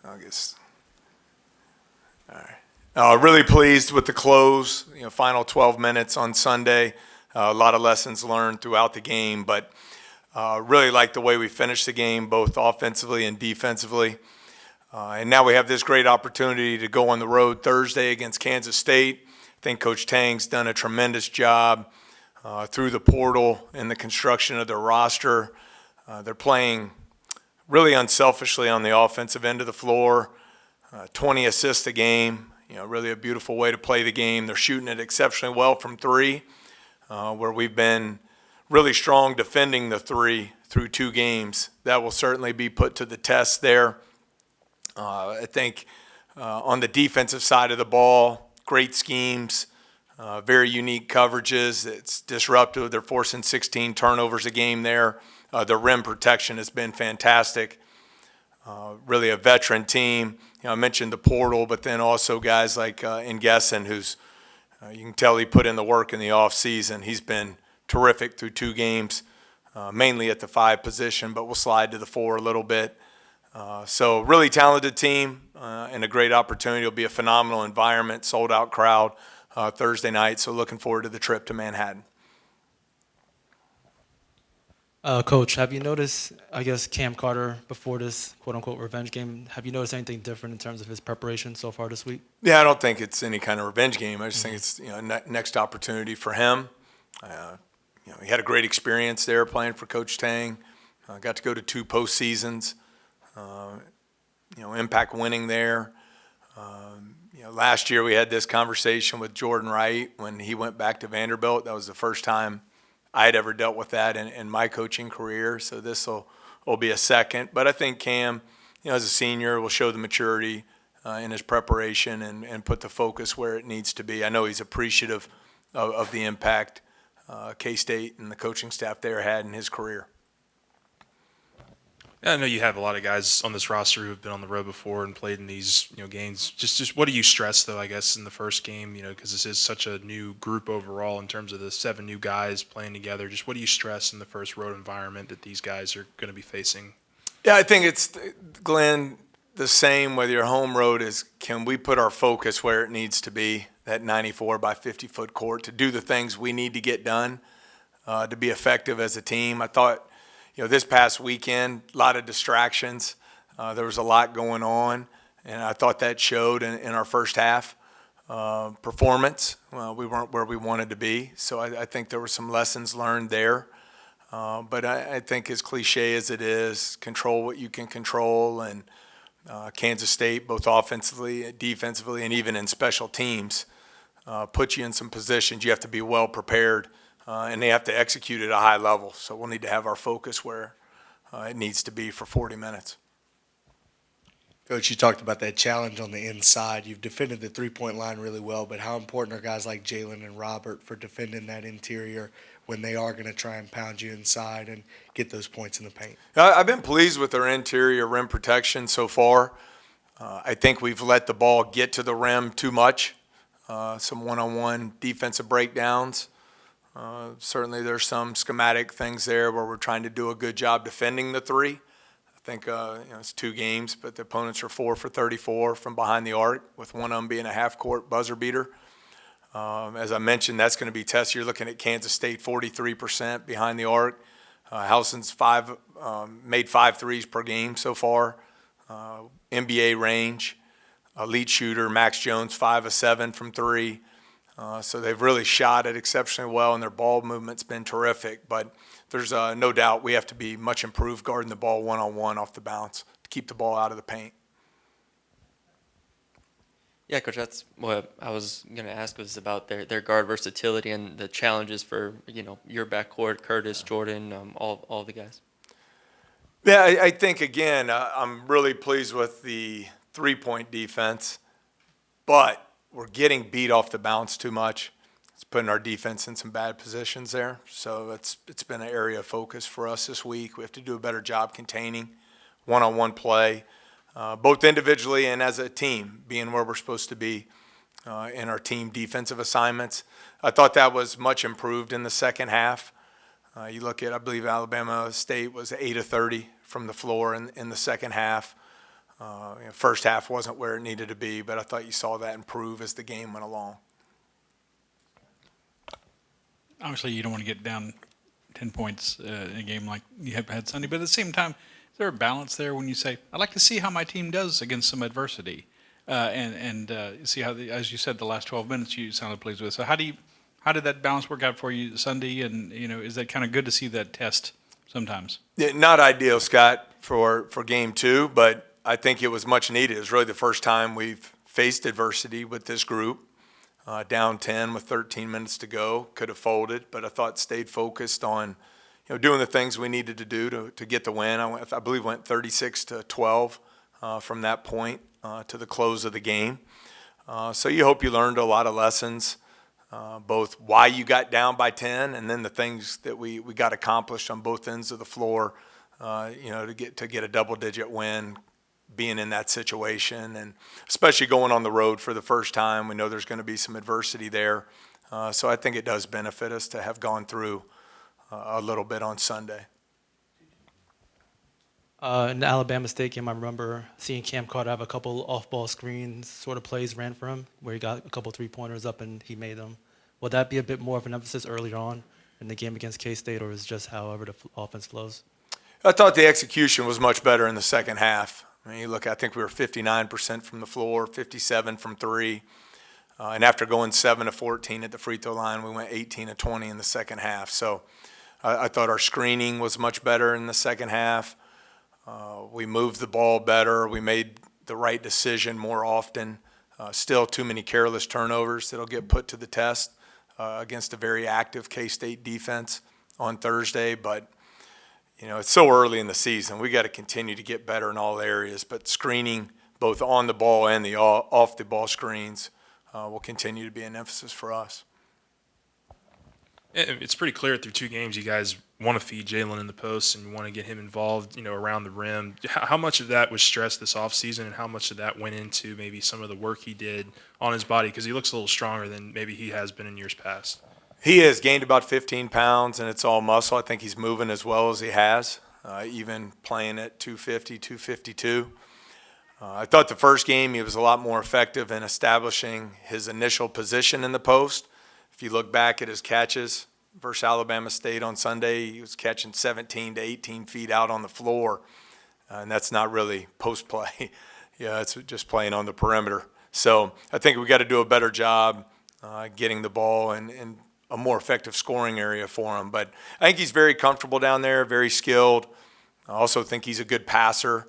August. All right. Really pleased with the close. Final 12 minutes on Sunday. A lot of lessons learned throughout the game, but really like the way we finished the game, both offensively and defensively. And now we have this great opportunity to go on the road Thursday against Kansas State. I think Coach Tang's done a tremendous job through the portal and the construction of their roster. They're playing really unselfishly on the offensive end of the floor. 20 assists a game, really a beautiful way to play the game. They're shooting it exceptionally well from three, where we've been really strong defending the three through 2 games. That will certainly be put to the test there. I think on the defensive side of the ball, great schemes, very unique coverages. It's disruptive. They're forcing 16 turnovers a game there. The rim protection has been fantastic. Really a veteran team. I mentioned the portal, but then also guys like Nguessen, who's you can tell he put in the work in the offseason. He's been terrific through 2 games, mainly at the 5 position, but we'll slide to the 4 a little bit. So really talented team and a great opportunity. It'll be a phenomenal environment, sold-out crowd Thursday night. So looking forward to the trip to Manhattan. Coach, have you noticed, I guess, Cam Carter before this quote-unquote revenge game, have you noticed anything different in terms of his preparation so far this week? Yeah, I don't think it's any kind of revenge game. I just think it's next opportunity for him. He had a great experience there playing for Coach Tang. Got to go to 2 postseasons. Impact winning there. Last year we had this conversation with Jordan Wright when he went back to Vanderbilt. That was the first time I had ever dealt with that in my coaching career, so this will be a second. But I think Cam, as a senior, will show the maturity in his preparation and put the focus where it needs to be. I know he's appreciative of the impact K-State and the coaching staff there had in his career. Yeah, I know you have a lot of guys on this roster who have been on the road before and played in these games. Just what do you stress, though, I guess, in the first game, because this is such a new group overall in terms of the 7 new guys playing together. Just what do you stress in the first road environment that these guys are going to be facing? Yeah, I think it's, Glenn, the same whether your home road is, can we put our focus where it needs to be, that 94 by 50-foot court, to do the things we need to get done to be effective as a team. I thought, this past weekend, a lot of distractions. There was a lot going on, and I thought that showed in our first half performance. We weren't where we wanted to be, so I think there were some lessons learned there. But I think as cliche as it is, control what you can control, and Kansas State, both offensively, defensively, and even in special teams, put you in some positions you have to be well prepared. And they have to execute at a high level. So we'll need to have our focus where it needs to be for 40 minutes. Coach, you talked about that challenge on the inside. You've defended the three-point line really well, but how important are guys like Jalen and Robert for defending that interior when they are going to try and pound you inside and get those points in the paint? I've been pleased with their interior rim protection so far. I think we've let the ball get to the rim too much. Some one-on-one defensive breakdowns. Certainly there's some schematic things there where we're trying to do a good job defending the 3. I think it's 2 games, but the opponents are 4 for 34 from behind the arc, with one of them being a half-court buzzer beater. As I mentioned, that's going to be tested. You're looking at Kansas State 43% behind the arc. Howson's made 5 threes per game so far. NBA range, elite shooter Max Jones 5 of 7 from 3. So they've really shot it exceptionally well, and their ball movement's been terrific. But there's no doubt we have to be much improved guarding the ball one-on-one off the bounce to keep the ball out of the paint. Yeah, Coach, that's what I was going to ask, was about their guard versatility and the challenges for, your backcourt, Curtis, Jordan, all the guys. Yeah, I think, again, I'm really pleased with the three-point defense, but we're getting beat off the bounce too much. It's putting our defense in some bad positions there. So it's been an area of focus for us this week. We have to do a better job containing one-on-one play, both individually and as a team, being where we're supposed to be in our team defensive assignments. I thought that was much improved in the second half. You look at, I believe Alabama State was 8 of 30 from the floor in the second half. First half wasn't where it needed to be, but I thought you saw that improve as the game went along. Obviously, you don't want to get down 10 points in a game like you have had Sunday, but at the same time, is there a balance there when you say, I'd like to see how my team does against some adversity, and see how, as you said, the last 12 minutes you sounded pleased with. So how did that balance work out for you Sunday? And, is that kind of good to see that test sometimes? Yeah, not ideal, Scott, for game 2, but I think it was much needed. It was really the first time we've faced adversity with this group. Down 10 with 13 minutes to go, could have folded, but I thought stayed focused on, doing the things we needed to do to get the win. I believe went 36-12 from that point to the close of the game. So you hope you learned a lot of lessons, both why you got down by 10 and then the things that we got accomplished on both ends of the floor, to get a double-digit win, being in that situation, and especially going on the road for the first time. We know there's going to be some adversity there. So I think it does benefit us to have gone through a little bit on Sunday. In the Alabama State game, I remember seeing Cam Carter have a couple off-ball screens sort of plays ran for him, where he got a couple three-pointers up and he made them. Will that be a bit more of an emphasis earlier on in the game against K-State, or is it just however the offense flows? I thought the execution was much better in the second half. I mean, you look, I think we were 59% from the floor, 57 from three. And after going 7-14 at the free throw line, we went 18-20 in the second half. So I thought our screening was much better in the second half. We moved the ball better. We made the right decision more often. Still too many careless turnovers that'll get put to the test against a very active K-State defense on Thursday. But it's so early in the season. We got to continue to get better in all areas. But screening, both on the ball and the off the ball screens, will continue to be an emphasis for us. It's pretty clear through 2 games you guys want to feed Jalen in the post and you want to get him involved, around the rim. How much of that was stressed this offseason, and how much of that went into maybe some of the work he did on his body? Because he looks a little stronger than maybe he has been in years past. He has gained about 15 pounds, and it's all muscle. I think he's moving as well as he has, even playing at 250, 252. I thought the first game he was a lot more effective in establishing his initial position in the post. If you look back at his catches versus Alabama State on Sunday, he was catching 17 to 18 feet out on the floor, and that's not really post play. It's just playing on the perimeter. So I think we got to do a better job getting the ball in a more effective scoring area for him. But I think he's very comfortable down there, very skilled. I also think he's a good passer.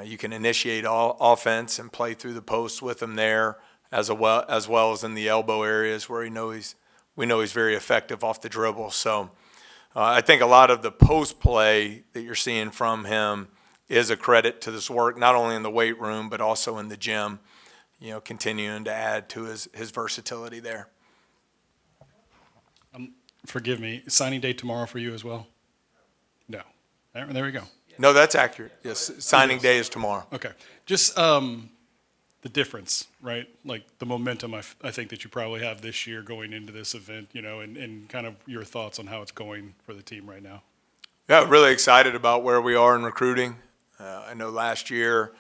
You can initiate all offense and play through the post with him there, as well as in the elbow areas where we know he's very effective off the dribble. So I think a lot of the post play that you're seeing from him is a credit to this work, not only in the weight room but also in the gym, continuing to add to his versatility there. Forgive me, signing day tomorrow for you as well? No. There we go. No, that's accurate. Yes, signing day is tomorrow. Okay. Just the difference, right? Like the momentum I think that you probably have this year going into this event, and kind of your thoughts on how it's going for the team right now. Yeah, really excited about where we are in recruiting. I know last year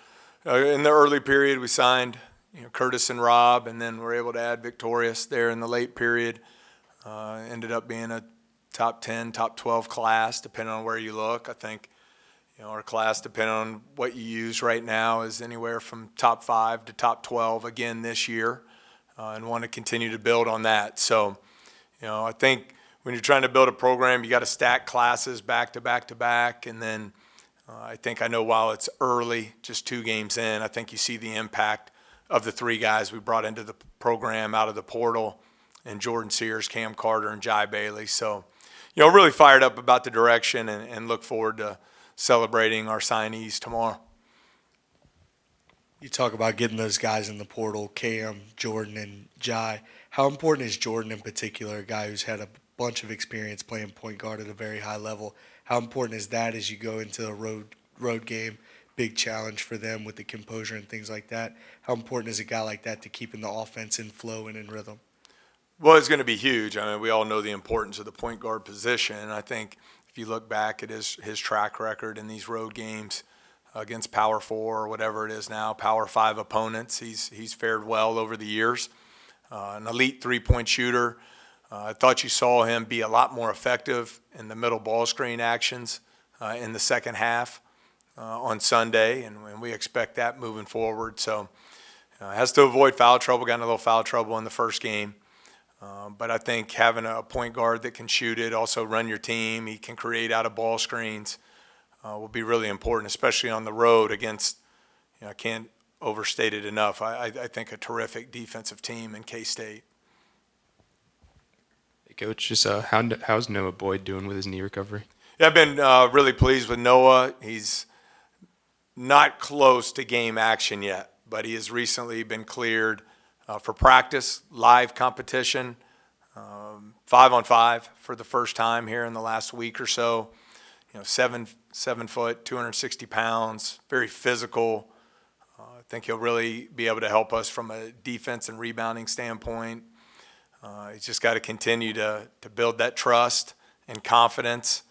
in the early period we signed Curtis and Rob, and then we're able to add Victorious there in the late period. Ended up being a top 10, top 12 class, depending on where you look. I think our class, depending on what you use right now, is anywhere from top 5 to top 12 again this year, and want to continue to build on that. So, I think when you're trying to build a program, you got to stack classes back to back to back, and then I know while it's early, just 2 games in, I think you see the impact of the 3 guys we brought into the program out of the portal, and Jordan Sears, Cam Carter, and Jai Bailey. So, really fired up about the direction and look forward to celebrating our signees tomorrow. You talk about getting those guys in the portal, Cam, Jordan, and Jai. How important is Jordan in particular, a guy who's had a bunch of experience playing point guard at a very high level? How important is that as you go into a road game, big challenge for them with the composure and things like that? How important is a guy like that to keeping the offense in flow and in rhythm? Well, it's going to be huge. I mean, we all know the importance of the point guard position. I think if you look back at his track record in these road games, against Power 4 or whatever it is now, Power 5 opponents. He's fared well over the years. An elite three-point shooter. I thought you saw him be a lot more effective in the middle ball screen actions in the second half on Sunday, and we expect that moving forward. So has to avoid foul trouble, got in a little foul trouble in the first game. But I think having a point guard that can shoot it, also run your team, he can create out of ball screens, will be really important, especially on the road against, I can't overstate it enough. I think a terrific defensive team in K-State. Hey, Coach, just how's Noah Boyd doing with his knee recovery? Yeah, I've been really pleased with Noah. He's not close to game action yet, but he has recently been cleared for practice, live competition, 5-on-5 for the first time here in the last week or so. 7 foot, 260 pounds, very physical. I think he'll really be able to help us from a defense and rebounding standpoint. He's just got to continue to build that trust and confidence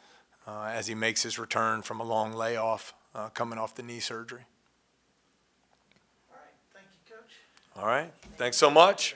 as he makes his return from a long layoff coming off the knee surgery. All right, thank you, Coach. All right, thanks so much.